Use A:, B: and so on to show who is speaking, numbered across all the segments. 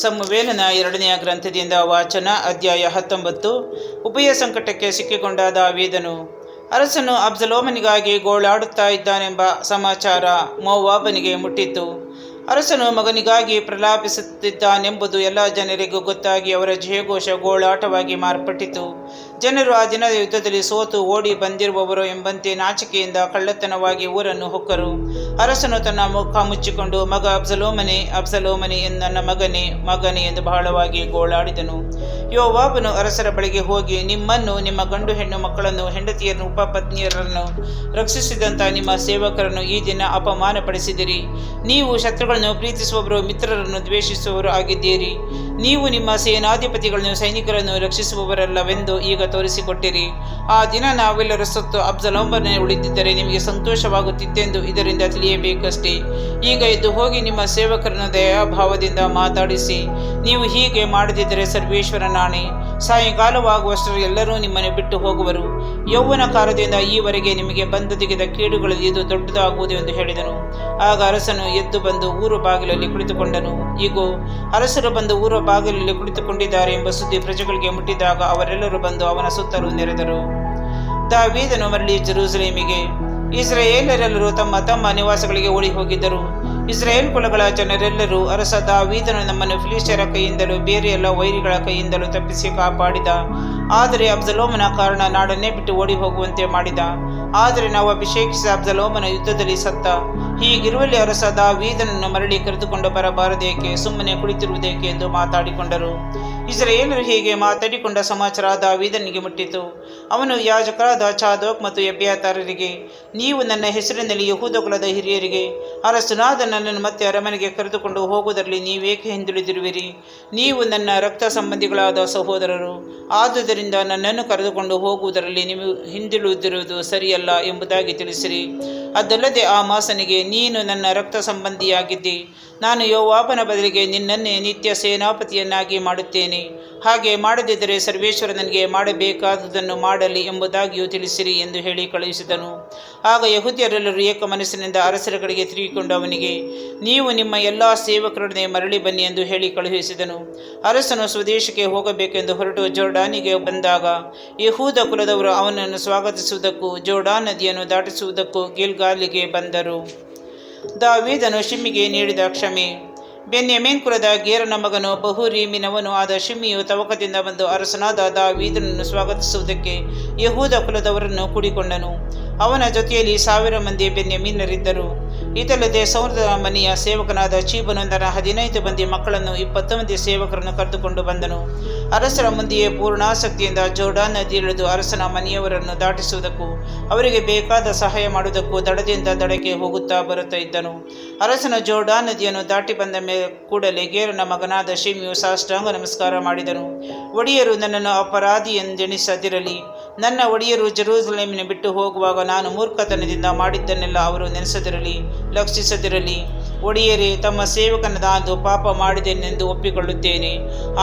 A: ಸಮುವೇಲನ 2ನೇ ಗ್ರಂಥದಿಂದ ವಾಚನ. ಅಧ್ಯಾಯ 19. ಉಭಯ ಸಂಕಟಕ್ಕೆ ಸಿಕ್ಕಿಕೊಂಡ ದಾವೀದನು. ಅರಸನು ಅಬ್ಸಲೋಮನಿಗಾಗಿ ಗೋಳಾಡುತ್ತಾ ಇದ್ದಾನೆಂಬ ಸಮಾಚಾರ ಮೋವಾಬನಿಗೆ ಮುಟ್ಟಿತು. ಅರಸನು ಮಗನಿಗಾಗಿ ಪ್ರಲಾಪಿಸುತ್ತಿದ್ದಾನೆಂಬುದು ಎಲ್ಲ ಜನರಿಗೂ ಗೊತ್ತಾಗಿ ಅವರ ಜಯಘೋಷ ಗೋಳಾಟವಾಗಿ ಮಾರ್ಪಟ್ಟಿತು. ಜನರು ಆ ದಿನದ ಯುದ್ಧದಲ್ಲಿ ಸೋತು ಓಡಿ ಬಂದಿರುವವರು ಎಂಬಂತೆ ನಾಚಿಕೆಯಿಂದ ಕಳ್ಳತನವಾಗಿ ಊರನ್ನು ಹೊಕ್ಕರು. ಅರಸನು ತನ್ನ ಮುಖ ಮುಚ್ಚಿಕೊಂಡು, ಮಗ ಅಬ್ಸಲೋಮನೇ, ಅಬ್ಸಲೋಮನೇ, ನನ್ನ ಮಗನೇ, ಮಗನೇ ಎಂದು ಬಹಳವಾಗಿ ಗೋಳಾಡಿದನು. ಯೋವಾಬನು ಅರಸರ ಬಳಿಗೆ ಹೋಗಿ, ನಿಮ್ಮನ್ನು, ನಿಮ್ಮ ಗಂಡು ಹೆಣ್ಣು ಮಕ್ಕಳನ್ನು, ಹೆಂಡತಿಯರನ್ನು, ಉಪಪತ್ನಿಯರನ್ನು ರಕ್ಷಿಸಿದಂಥ ನಿಮ್ಮ ಸೇವಕರನ್ನು ಈ ದಿನ ಅಪಮಾನಪಡಿಸಿದಿರಿ. ನೀವು ಶತ್ರುಗಳನ್ನು ಪ್ರೀತಿಸುವವರು, ಮಿತ್ರರನ್ನು ದ್ವೇಷಿಸುವವರು ಆಗಿದ್ದೀರಿ. ನೀವು ನಿಮ್ಮ ಸೇನಾಧಿಪತಿಗಳನ್ನು, ಸೈನಿಕರನ್ನು ರಕ್ಷಿಸುವವರಲ್ಲವೆಂದು ಈಗ ತೋರಿಸಿಕೊಟ್ಟಿರಿ. ಆ ದಿನ ನಾವೆಲ್ಲರೂ ಸತ್ತು ಅಬ್ಸಲೋಮನೇ ಉಳಿದಿದ್ದರೆ ನಿಮಗೆ ಸಂತೋಷವಾಗುತ್ತಿತ್ತೆಂದು ಇದರಿಂದ ತಿಳಿಯಬೇಕಷ್ಟೇ. ಈಗ ಎದ್ದು ಹೋಗಿ ನಿಮ್ಮ ಸೇವಕರನ್ನು ದಯಾಭಾವದಿಂದ ಮಾತಾಡಿಸಿ. ನೀವು ಹೀಗೆ ಮಾಡದಿದ್ದರೆ ಸರ್ವೇಶ್ವರನಾಣೆ, ಸಾಯಂಕಾಲವಾಗುವಷ್ಟರಲ್ಲಿ ಎಲ್ಲರೂ ನಿಮ್ಮನ್ನು ಬಿಟ್ಟು ಹೋಗುವರು. ಯೌವನ ಕಾಲದಿಂದ ಈವರೆಗೆ ನಿಮಗೆ ಬಂದೊದಗಿದ ಕೇಡುಗಳಲ್ಲಿ ಇದು ದೊಡ್ಡದಾಗುವುದು ಎಂದು ಹೇಳಿದನು. ಆಗ ಅರಸನು ಎದ್ದು ಬಂದು ಊರು ಬಾಗಿಲಲ್ಲಿ ಕುಳಿತುಕೊಂಡನು. ಈಗೋ ಅರಸರು ಬಂದು ಊರ ಬಾಗಿಲಲ್ಲಿ ಕುಳಿತುಕೊಂಡಿದ್ದಾರೆ ಎಂಬ ಸುದ್ದಿ ಪ್ರಜೆಗಳಿಗೆ ಮುಟ್ಟಿದಾಗ ಅವರೆಲ್ಲರೂ ಬಂದು ಅವನ ಸುತ್ತಲೂ ನೆರೆದರು. ದಾವೀದನು ಮರಳಿ ಜೆರೂಸಲೇಮಿಗೆ. ಇಸ್ರಾಯೇಲರೆಲ್ಲರೂ ತಮ್ಮ ತಮ್ಮ ನಿವಾಸಗಳಿಗೆ ಓಡಿ ಹೋಗಿದ್ದರು. ಇಸ್ರಾಯೇಲ್ ಕುಲಗಳ ಜನರೆಲ್ಲರೂ, ಅರಸ ದಾವೀದನು ನಮ್ಮನ್ನು ಫಿಲಿಷ್ಟಿಯರ ಕೈಯಿಂದಲೂ ಬೇರೆ ಎಲ್ಲ ವೈರಿಗಳ ಕೈಯಿಂದಲೂ ತಪ್ಪಿಸಿ ಕಾಪಾಡಿದ. ಆದರೆ ಅಬ್ಸಲೋಮನ ಕಾರಣ ನಾಡನ್ನೇ ಬಿಟ್ಟು ಓಡಿ ಹೋಗುವಂತೆ ಮಾಡಿದ. ಆದರೆ ನಾವು ಅಭಿಷೇಕಿಸಿದ ಅಬ್ಸಲೋಮನ ಯುದ್ಧದಲ್ಲಿ ಸತ್ತ. ಹೀಗಿರುವಲ್ಲಿ ಅರಸ ದಾವೀದನನ್ನು ಮರಳಿ ಕರೆದುಕೊಂಡು ಬರಬಾರದೇಕೆ, ಸುಮ್ಮನೆ ಕುಳಿತಿರುವುದೇಕೆ ಎಂದು ಮಾತಾಡಿಕೊಂಡರು. ಇಸ್ರಾಯೇಲರು ಹೀಗೆ ಮಾತಾಡಿಕೊಂಡ ಸಮಾಚಾರ ದಾವೀದನಿಗೆ ಮುಟ್ಟಿತು. ಅವನು ಯಾಜಕರಾದ ಚಾದೋಕ್ ಮತ್ತು ಎಬ್ಯಾತಾರರಿಗೆ, ನೀವು ನನ್ನ ಹೆಸರಿನಲ್ಲಿ ಯೆಹೂದ ಕುಲದ ಹಿರಿಯರಿಗೆ, ಅರಸನಾದ ನನ್ನನ್ನು ಮತ್ತೆ ಅರಮನೆಗೆ ಕರೆದುಕೊಂಡು ಹೋಗುವುದರಲ್ಲಿ ನೀವೇಕೆ ಹಿಂದುಳಿದಿರುವಿರಿ? ನೀವು ನನ್ನ ರಕ್ತ ಸಂಬಂಧಿಗಳಾದ ಸಹೋದರರು, ಆದುದರಿಂದ ನನ್ನನ್ನು ಕರೆದುಕೊಂಡು ಹೋಗುವುದರಲ್ಲಿ ನೀವು ಹಿಂದುಳಿದಿರುವುದು ಸರಿಯಲ್ಲ ಎಂಬುದಾಗಿ ತಿಳಿಸಿರಿ. ಅದಲ್ಲದೆ ಆ ಮಾಸನಿಗೆ, ನೀನು ನನ್ನ ರಕ್ತ ಸಂಬಂಧಿಯಾಗಿದ್ದಿ, ನಾನು ಯೋವಾಬನ ಬದಲಿಗೆ ನಿನ್ನನ್ನೇ ನಿತ್ಯ ಸೇನಾಪತಿಯನ್ನಾಗಿ ಮಾಡುತ್ತೇನೆ. ಹಾಗೆ ಮಾಡದಿದ್ದರೆ ಸರ್ವೇಶ್ವರ ನನಗೆ ಮಾಡಬೇಕಾದುದನ್ನು ಮಾಡಲಿ ಎಂಬುದಾಗಿಯೂ ತಿಳಿಸಿರಿ ಎಂದು ಹೇಳಿ ಕಳುಹಿಸಿದನು. ಆಗ ಯೆಹೂದ್ಯರೆಲ್ಲರೂ ಏಕ ಮನಸ್ಸಿನಿಂದ ಅರಸರ ಕಡೆಗೆ ತಿರುಗಿಕೊಂಡು ಅವನಿಗೆ, ನೀವು ನಿಮ್ಮ ಎಲ್ಲ ಸೇವಕರೊಡನೆ ಮರಳಿ ಬನ್ನಿ ಎಂದು ಹೇಳಿ ಕಳುಹಿಸಿದನು. ಅರಸನು ಸ್ವದೇಶಕ್ಕೆ ಹೋಗಬೇಕೆಂದು ಹೊರಟು ಜೋರ್ಡಾನಿಗೆ ಬಂದಾಗ ಯೆಹೂದ ಕುಲದವರು ಅವನನ್ನು ಸ್ವಾಗತಿಸುವುದಕ್ಕೂ ಜೋರ್ಡಾನ್ ನದಿಯನ್ನು ದಾಟಿಸುವುದಕ್ಕೂ ಗಿಲ್ಗಾಲಿಗೆ ಬಂದರು. ದಾವೀದನು ಶಿಮ್ಮಿಗೆ ನೀಡಿದ ಕ್ಷಮೆ. ಬೆನ್ಯಾಮೀನ್ ಕುಲದ ಗೇರನ ಮಗನು ಬಹುರೀಮಿನವನು ಆದ ಶಿಮ್ಮಿಯು ತವಕದಿಂದ ಬಂದು ಅರಸನಾದ ದಾವೀದನನ್ನು ಸ್ವಾಗತಿಸುವುದಕ್ಕೆ ಯೆಹೂದ ಕುಲದವರನ್ನು ಕೂಡಿಕೊಂಡನು. ಅವನ ಜೊತೆಯಲ್ಲಿ 1000 ಮಂದಿ ಬೆನ್ಯಾಮೀನರಿದ್ದರು. ಇದಲ್ಲದೆ ಸೌಲನ ಮನೆಯ ಸೇವಕನಾದ ಚೀಬನು ತನ್ನ 15 ಮಂದಿ ಮಕ್ಕಳನ್ನು 20 ಮಂದಿ ಸೇವಕರನ್ನು ಕರೆದುಕೊಂಡು ಬಂದನು. ಅರಸರ ಮುಂದೆಯೇ ಪೂರ್ಣಾಸಕ್ತಿಯಿಂದ ಜೋರ್ಡಾನ್ ನದಿ ಇಳಿದು ಅರಸನ ಮನೆಯವರನ್ನು ದಾಟಿಸುವುದಕ್ಕೂ ಅವರಿಗೆ ಬೇಕಾದ ಸಹಾಯ ಮಾಡುವುದಕ್ಕೂ ದಡದಿಂದ ದಡಕ್ಕೆ ಹೋಗುತ್ತಾ ಬರುತ್ತಾ ಇದ್ದನು. ಅರಸನು ಜೋರ್ಡಾನ್ ನದಿಯನ್ನು ದಾಟಿ ಬಂದ ಕೂಡಲೇ ಗೇರನ ಮಗನಾದ ಶಿಮ್ಮಿಯು ಸಾಷ್ಟಾಂಗ ನಮಸ್ಕಾರ ಮಾಡಿದನು. ಒಡೆಯರು ನನ್ನನ್ನು ಅಪರಾಧಿ ಎಂದೆಣಿಸದಿರಲಿ. ನನ್ನ ಒಡೆಯರು ಜೆರೂಸಲೇಮಿನ ಬಿಟ್ಟು ಹೋಗುವಾಗ ನಾನು ಮೂರ್ಖತನದಿಂದ ಮಾಡಿದ್ದನ್ನೆಲ್ಲ ಅವರು ನೆನೆಸದಿರಲಿ, ಲಕ್ಷಿಸದಿರಲಿ. ಒಡೆಯರೇ, ತಮ್ಮ ಸೇವಕನಾದ ಪಾಪ ಮಾಡಿದೆನೆಂದು ಒಪ್ಪಿಕೊಳ್ಳುತ್ತೇನೆ.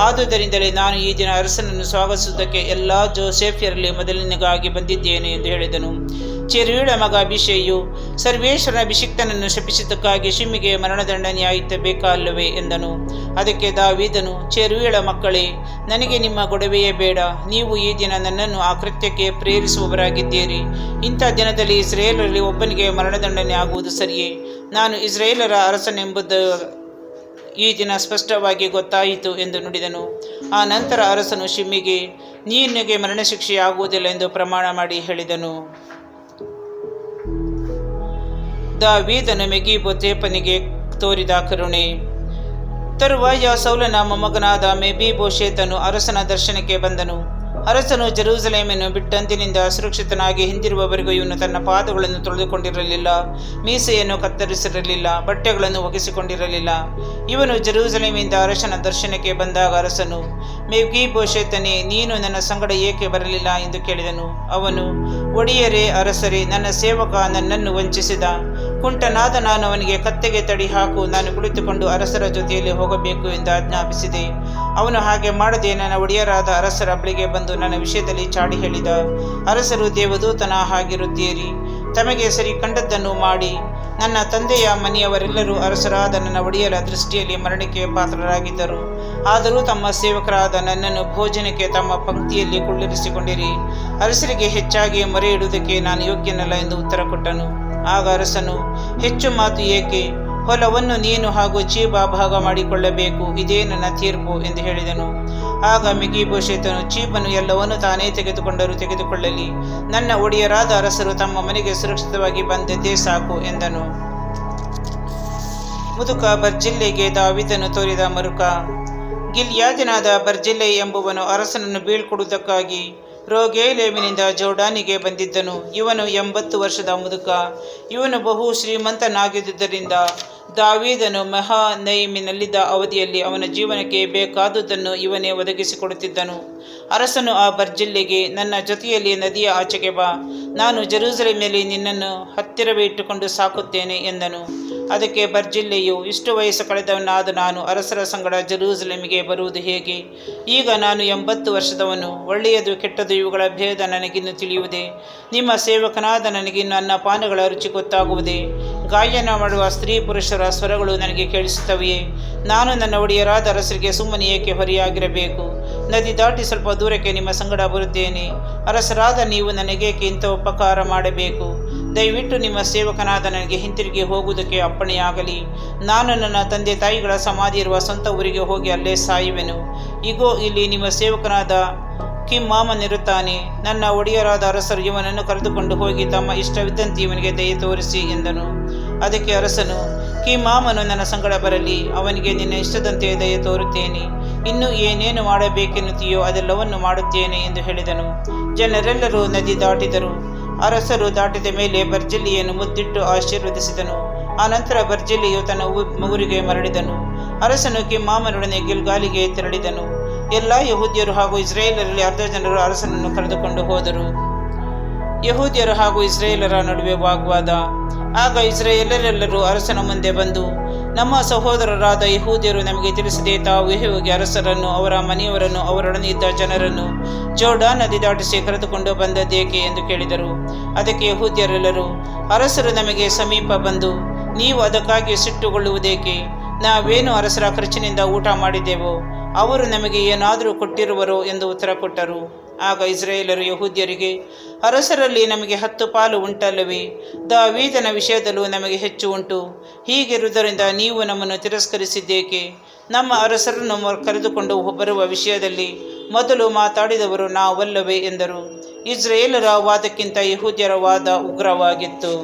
A: ಆದುದರಿಂದಲೇ ನಾನು ಈ ದಿನ ಅರಸನನ್ನು ಸ್ವಾಗತಿಸುವುದಕ್ಕೆ ಎಲ್ಲ ಜೋಸೆಫ್ಯರಲ್ಲಿ ಮೊದಲನೆಗಾಗಿ ಬಂದಿದ್ದೇನೆ ಎಂದು ಹೇಳಿದನು. ಚೆರೂಯಳ ಮಗ ಅಭಿಷೇಯು ಸರ್ವೇಶ್ವರನ ಅಭಿಷಿಕ್ತನನ್ನು ಶಪಿಸಿದ್ದಕ್ಕಾಗಿ ಶಿಮ್ಮಿಗೆ ಮರಣದಂಡನೆಯಾಯಿತಬೇಕಲ್ಲವೇ ಎಂದನು. ಅದಕ್ಕೆ ದಾವೀದನು, ಚೆರೂಯಳ ಮಕ್ಕಳೇ, ನನಗೆ ನಿಮ್ಮ ಗೊಡವೆಯೇ ಬೇಡ. ನೀವು ಈ ದಿನ ನನ್ನನ್ನು ಆ ಕೃತ್ಯಕ್ಕೆ ಪ್ರೇರಿಸುವವರಾಗಿದ್ದೀರಿ. ಇಂಥ ದಿನದಲ್ಲಿ ಇಸ್ರಾಯೇಲರಲ್ಲಿ ಒಬ್ಬನಿಗೆ ಮರಣದಂಡನೆ ಆಗುವುದು ಸರಿಯೇ? ನಾನು ಇಸ್ರಾಯೇಲರ ಅರಸನೆಂಬುದು ಈ ದಿನ ಸ್ಪಷ್ಟವಾಗಿ ಗೊತ್ತಾಯಿತು ಎಂದು ನುಡಿದನು. ಆ ನಂತರ ಅರಸನು ಶಿಮ್ಮಿಗೆ, ನಿನಗೆ ಮರಣಶಿಕ್ಷೆಯಾಗುವುದಿಲ್ಲ ಎಂದು ಪ್ರಮಾಣ ಮಾಡಿ ಹೇಳಿದನು. ದಾವೀದನು ಮೆಗೀಬೋಥೇಫನಿಗೆ ತೋರಿದ ಕರುಣೆ. ತರುವಾಯ ಸೌಲನ ಮೊಮ್ಮಗನಾದ ಮೆಫೀಬೋಶೆತನು ಅರಸನ ದರ್ಶನಕ್ಕೆ ಬಂದನು. ಅರಸನು ಜೆರೂಸಲೇಮನ್ನು ಬಿಟ್ಟಂದಿನಿಂದ ಸುರಕ್ಷಿತನಾಗಿ ಹಿಂದಿರುವವರೆಗೂ ಇವನು ತನ್ನ ಪಾದಗಳನ್ನು ತೊಳೆದುಕೊಂಡಿರಲಿಲ್ಲ, ಮೀಸೆಯನ್ನು ಕತ್ತರಿಸಿರಲಿಲ್ಲ, ಬಟ್ಟೆಗಳನ್ನು ಒಗೆಸಿಕೊಂಡಿರಲಿಲ್ಲ. ಇವನು ಜೆರೂಸಲೇಮಿಂದ ಅರಸನ ದರ್ಶನಕ್ಕೆ ಬಂದಾಗ ಅರಸನು, ಮೆಫೀಬೋಶೆತನೇ, ನೀನು ನನ್ನ ಸಂಗಡ ಏಕೆ ಬರಲಿಲ್ಲ ಎಂದು ಕೇಳಿದನು. ಅವನು, ಒಡೆಯರೇ, ಅರಸರೇ, ನನ್ನ ಸೇವಕ ನನ್ನನ್ನು ವಂಚಿಸಿದ. ಕುಂಟನಾದ ನಾನು ಅವನಿಗೆ ಕತ್ತೆಗೆ ತಡಿ ಹಾಕು, ನಾನು ಕುಳಿತುಕೊಂಡು ಅರಸರ ಜೊತೆಯಲ್ಲಿ ಹೋಗಬೇಕು ಎಂದು ಆಜ್ಞಾಪಿಸಿದೆ. ಅವನು ಹಾಗೆ ಮಾಡದೆ ನನ್ನ ಒಡೆಯರಾದ ಅರಸರ ಬಳಿಗೆ ಬಂದು ನನ್ನ ವಿಷಯದಲ್ಲಿ ಚಾಡಿ ಹೇಳಿದ. ಅರಸರು ದೇವದೂತನ ಹಾಗಿರುತ್ತೀರಿ. ತಮಗೆ ಸರಿ ಕಂಡದ್ದನ್ನು ಮಾಡಿ ನನ್ನ ತಂದೆಯ ಮನೆಯವರೆಲ್ಲರೂ ಅರಸರಾದ ನನ್ನ ಒಡೆಯರ ದೃಷ್ಟಿಯಲ್ಲಿ ಮರಣಕ್ಕೆ ಪಾತ್ರರಾಗಿದ್ದರು. ಆದರೂ ತಮ್ಮ ಸೇವಕರಾದ ನನ್ನನ್ನು ಭೋಜನಕ್ಕೆ ತಮ್ಮ ಪಂಕ್ತಿಯಲ್ಲಿ ಕುಳ್ಳಿರಿಸಿಕೊಂಡಿರಿ. ಅರಸರಿಗೆ ಹೆಚ್ಚಾಗಿ ಮೊರೆ ಇಡುವುದಕ್ಕೆ ನಾನು ಯೋಗ್ಯನಲ್ಲ ಎಂದು ಉತ್ತರ ಕೊಟ್ಟನು. ಆಗ ಅರಸನು, ಹೆಚ್ಚು ಮಾತು ಏಕೆ? ಹೊಲವನ್ನು ನೀನು ಹಾಗೂ ಚೀಬ ಭಾಗ ಮಾಡಿಕೊಳ್ಳಬೇಕು, ಇದೇ ನನ್ನ ತೀರ್ಪು ಎಂದು ಹೇಳಿದನು. ಆಗ ಮೆಫೀಬೋಶೆತನು, ಚೀಬನು ಎಲ್ಲವನ್ನೂ ತಾನೇ ತೆಗೆದುಕೊಂಡರೂ ತೆಗೆದುಕೊಳ್ಳಲಿ, ನನ್ನ ಒಡೆಯರಾದ ಅರಸರು ತಮ್ಮ ಮನೆಗೆ ಸುರಕ್ಷಿತವಾಗಿ ಬಂದದ್ದೇ ಸಾಕು ಎಂದನು. ಮುದುಕ ಬರ್ಜಿಲ್ಲೆಗೆ ದಾವೀದನು ತೋರಿದ ಮರುಕ. ಗಿಲ್ಯಾದ್ಯನಾದ ಬರ್ಜಿಲ್ಲೆ ಎಂಬುವನು ಅರಸನನ್ನು ಬೀಳ್ಕೊಡುವುದಕ್ಕಾಗಿ ರೋಗೇಲೇಮಿನಿಂದ ಜೋರ್ಡಾನಿಗೆ ಬಂದಿದ್ದನು. ಇವನು 80 ವರ್ಷದ ಮುದುಕ. ಇವನು ಬಹು ಶ್ರೀಮಂತನಾಗಿದ್ದುದರಿಂದ ದಾವೀದನು ಮಹನಯಿಮಿನಲ್ಲಿದ್ದ ಅವಧಿಯಲ್ಲಿ ಅವನ ಜೀವನಕ್ಕೆ ಬೇಕಾದುದನ್ನು ಇವನೇ ಒದಗಿಸಿಕೊಡುತ್ತಿದ್ದನು. ಅರಸನು ಆ ಬರ್ಜಿಲ್ಲೆಗೆ, ನನ್ನ ಜೊತೆಯಲ್ಲಿ ನದಿಯ ಆಚೆಗೆ ಬಾ, ನಾನು ಜೆರೂಸಲೇಮಿನಲ್ಲಿ ನಿನ್ನನ್ನು ಹತ್ತಿರವೇ ಇಟ್ಟುಕೊಂಡು ಸಾಕುತ್ತೇನೆ ಎಂದನು. ಅದಕ್ಕೆ ಬರ್ಜಿಲ್ಲೆಯು, ಇಷ್ಟು ವಯಸ್ಸು ಕಳೆದವನಾದ ನಾನು ಅರಸರ ಸಂಗಡ ಜೆರೂಸಲೇಮಿಗೆ ಬರುವುದು ಹೇಗೆ? ಈಗ ನಾನು 80 ವರ್ಷದವನು. ಒಳ್ಳೆಯದು ಕೆಟ್ಟದು ಇವುಗಳ ಭೇದ ನನಗಿನ್ನು ತಿಳಿಯುವುದೇ? ನಿಮ್ಮ ಸೇವಕನಾದ ನನಗಿನ್ನು ಅನ್ನಪಾನಗಳ ರುಚಿ ಗೊತ್ತಾಗುವುದೇ? ಗಾಯನ ಮಾಡುವ ಸ್ತ್ರೀ ಪುರುಷರ ಸ್ವರಗಳು ನನಗೆ ಕೇಳಿಸುತ್ತವೆಯೇ? ನಾನು ನನ್ನ ಒಡೆಯರಾದ ಅರಸರಿಗೆ ಸುಮ್ಮನೆ ಏಕೆ ಹೊರೆಯಾಗಿರಬೇಕು? ನದಿ ದಾಟಿ ಸ್ವಲ್ಪ ದೂರಕ್ಕೆ ನಿಮ್ಮ ಸಂಗಡ ಬರುತ್ತೇನೆ. ಅರಸರಾದ ನೀವು ನನಗೇಕೆ ಇಂಥ ಉಪಕಾರ ಮಾಡಬೇಕು? ದಯವಿಟ್ಟು ನಿಮ್ಮ ಸೇವಕನಾದ ನನಗೆ ಹಿಂತಿರುಗಿ ಹೋಗುವುದಕ್ಕೆ ಅಪ್ಪಣೆಯಾಗಲಿ. ನಾನು ನನ್ನ ತಂದೆ ತಾಯಿಗಳ ಸಮಾಧಿ ಇರುವ ಸ್ವಂತ ಊರಿಗೆ ಹೋಗಿ ಅಲ್ಲೇ ಸಾಯುವೆನು. ಇಗೋ, ಇಲ್ಲಿ ನಿಮ್ಮ ಸೇವಕನಾದ ಕಿಮ್ಹಾಮನಿರುತ್ತಾನೆ. ನನ್ನ ಒಡೆಯರಾದ ಅರಸರು ಇವನನ್ನು ಕರೆದುಕೊಂಡು ಹೋಗಿ ತಮ್ಮ ಇಷ್ಟವಿದ್ದಂತೆ ಇವನಿಗೆ ದಯೆ ತೋರಿಸಿ ಎಂದನು. ಅದಕ್ಕೆ ಅರಸನು, ಕಿಮ್ಹಾಮನು ನನ್ನ ಸಂಗಡ ಬರಲಿ, ಅವನಿಗೆ ನಿನ್ನ ಇಷ್ಟದಂತೆ ದಯೆ ತೋರುತ್ತೇನೆ. ಇನ್ನು ಏನೇನು ಮಾಡಬೇಕೆನ್ನುತ್ತೀಯೋ ಅದೆಲ್ಲವನ್ನು ಮಾಡುತ್ತೇನೆ ಎಂದು ಹೇಳಿದನು. ಜನರೆಲ್ಲರೂ ನದಿ ದಾಟಿದರು. ಅರಸರು ದಾಟಿದ ಮೇಲೆ ಬರ್ಜಿಲ್ಲೆಯನ್ನು ಮುದ್ದಿಟ್ಟು ಆಶೀರ್ವದಿಸಿದನು. ಆನಂತರ ಬರ್ಜಿಲ್ಲೆಯು ತನ್ನ ಊರಿಗೆ ಮರಳಿದನು. ಅರಸನು ಕಿಮ್ಹಾಮನೊಡನೆ ಗಿಲ್ಗಾಲಿಗೆ ತೆರಳಿದನು. ಎಲ್ಲ ಯಹೂದ್ಯರು ಹಾಗೂ ಇಸ್ರಾಯೇಲರಲ್ಲಿ ಅರ್ಧ ಜನರು ಅರಸನನ್ನು ಕರೆದುಕೊಂಡು ಹೋದರು. ಯಹೂದ್ಯರು ಹಾಗೂ ಇಸ್ರಾಯೇಲರ ನಡುವೆ ವಾಗ್ವಾದ. ಆಗ ಇಸ್ರಾಯೇಲರೆಲ್ಲರೂ ಅರಸನ ಮುಂದೆ ಬಂದು, ನಮ್ಮ ಸಹೋದರರಾದ ಯಹೂದ್ಯರು ನಮಗೆ ತಿಳಿಸದೆ ತಾವು ಹೋಗಿ ಅರಸರನ್ನು, ಅವರ ಮನೆಯವರನ್ನು, ಅವರೊಡನೆ ಇದ್ದ ಜನರನ್ನು ಜೋರ್ಡಾನ್ ನದಿ ದಾಟಿಸಿ ಕರೆದುಕೊಂಡು ಬಂದದ್ದೇಕೆ ಎಂದು ಕೇಳಿದರು. ಅದಕ್ಕೆ ಯಹೂದ್ಯರೆಲ್ಲರೂ, ಅರಸರು ನಮಗೆ ಸಮೀಪ ಬಂದು ನೀವು ಅದಕ್ಕಾಗಿ ಸಿಟ್ಟುಗೊಳ್ಳುವುದೇಕೆ? ನಾವೇನು ಅರಸರ ಖರ್ಚಿನಿಂದ ಊಟ ಮಾಡಿದೆವೋ? ಅವರು ನಮಗೆ ಏನಾದರೂ ಕೊಟ್ಟಿರುವರೋ ಎಂದು ಉತ್ತರ ಕೊಟ್ಟರು. ಆಗ ಇಸ್ರಾಯೇಲರು ಯಹೂದ್ಯರಿಗೆ, ಅರಸರಲ್ಲಿ ನಮಗೆ 10 ಪಾಲು ಉಂಟಲ್ಲವೇ? ದಾವೀದನ ವಿಷಯದಲ್ಲೂ ನಮಗೆ ಹೆಚ್ಚು ಉಂಟು. ಹೀಗಿರುವುದರಿಂದ ನೀವು ನಮ್ಮನ್ನು ತಿರಸ್ಕರಿಸಿದ್ದೇಕೆ? ನಮ್ಮ ಅರಸರನ್ನು ಕರೆದುಕೊಂಡು ಬರುವ ವಿಷಯದಲ್ಲಿ ಮೊದಲು ಮಾತಾಡಿದವರು ನಾವಲ್ಲವೇ ಎಂದರು. ಇಸ್ರಾಯೇಲರ ವಾದಕ್ಕಿಂತ ಯಹೂದ್ಯರ ವಾದ ಉಗ್ರವಾಗಿತ್ತು.